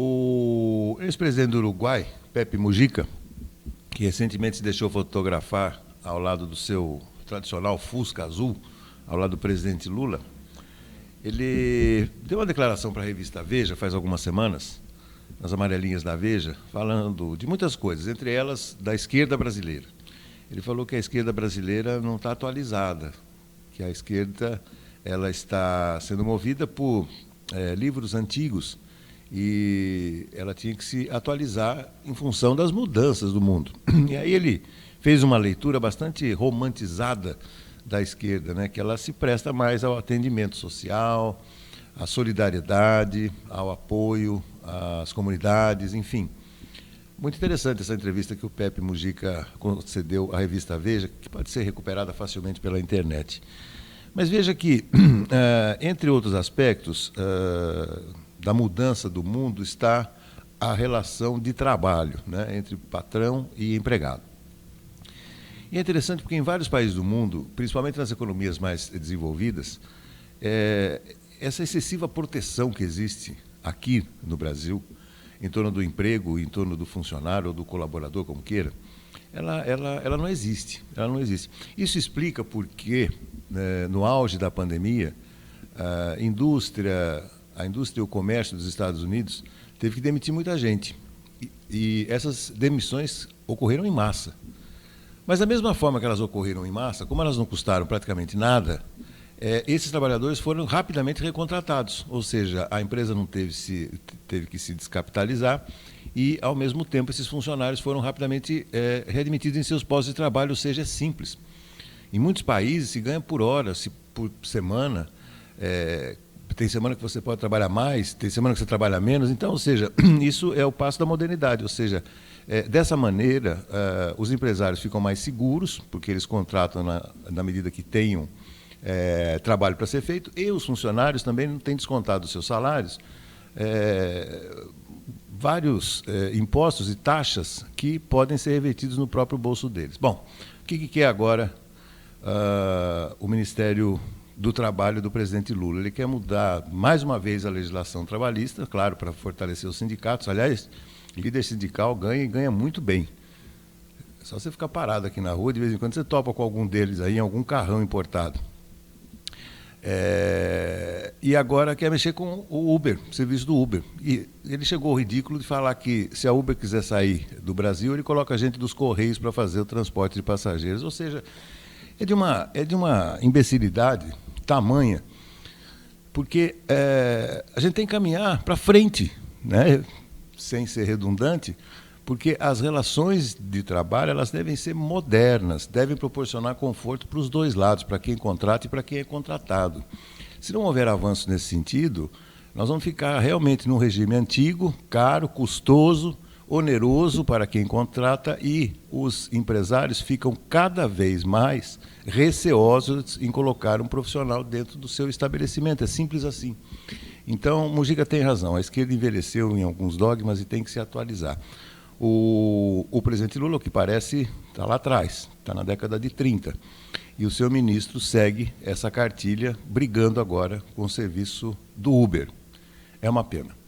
O ex-presidente do Uruguai, Pepe Mujica, que recentemente se deixou fotografar ao lado do seu tradicional Fusca azul, ao lado do presidente Lula, ele deu uma declaração para a revista Veja, faz algumas semanas, nas amarelinhas da Veja, falando de muitas coisas, entre elas da esquerda brasileira. Ele falou que a esquerda brasileira não está atualizada, que a esquerda ela está sendo movida por livros antigos e ela tinha que se atualizar em função das mudanças do mundo. E aí ele fez uma leitura bastante romantizada da esquerda, né, que ela se presta mais ao atendimento social, à solidariedade, ao apoio às comunidades, enfim. Muito interessante essa entrevista que o Pepe Mujica concedeu à revista Veja, que pode ser recuperada facilmente pela internet. Mas veja que, entre outros aspectos da mudança do mundo, está a relação de trabalho, né, entre patrão e empregado. E é interessante porque em vários países do mundo, principalmente nas economias mais desenvolvidas, essa excessiva proteção que existe aqui no Brasil, em torno do emprego, em torno do funcionário ou do colaborador, como queira, ela não existe. Ela não existe. Isso explica porque, no auge da pandemia, a indústria e o comércio dos Estados Unidos teve que demitir muita gente. E essas demissões ocorreram em massa. Mas da mesma forma que elas ocorreram em massa, como elas não custaram praticamente nada, esses trabalhadores foram rapidamente recontratados, ou seja, a empresa não teve que se descapitalizar e, ao mesmo tempo, esses funcionários foram rapidamente readmitidos em seus postos de trabalho, ou seja, é simples. Em muitos países se ganha por hora, por semana, tem semana que você pode trabalhar mais, tem semana que você trabalha menos, então, ou seja, isso é o passo da modernidade, ou seja, dessa maneira, os empresários ficam mais seguros, porque eles contratam na medida que tenham trabalho para ser feito, e os funcionários também não têm descontado os seus salários vários impostos e taxas que podem ser revertidos no próprio bolso deles. Bom, o que quer agora o Ministério do Trabalho do presidente Lula? Ele quer mudar mais uma vez a legislação trabalhista, claro, para fortalecer os sindicatos. Aliás, líder sindical ganha e ganha muito bem. É só você ficar parado aqui na rua, de vez em quando você topa com algum deles aí, em algum carrão importado. E agora quer mexer com o Uber, o serviço do Uber. E ele chegou ao ridículo de falar que se a Uber quiser sair do Brasil, ele coloca a gente dos Correios para fazer o transporte de passageiros. Ou seja, é de uma imbecilidade tamanha, porque a gente tem que caminhar para frente, né? Sem ser redundante, porque as relações de trabalho elas devem ser modernas, devem proporcionar conforto para os dois lados, para quem contrata e para quem é contratado. Se não houver avanço nesse sentido, nós vamos ficar realmente num regime antigo, caro, custoso, oneroso para quem contrata, e os empresários ficam cada vez mais receosos em colocar um profissional dentro do seu estabelecimento. É simples assim. Então, Mujica tem razão, a esquerda envelheceu em alguns dogmas e tem que se atualizar. O presidente Lula, o que parece, está lá atrás, está na década de 30. E o seu ministro segue essa cartilha, brigando agora com o serviço do Uber. É uma pena.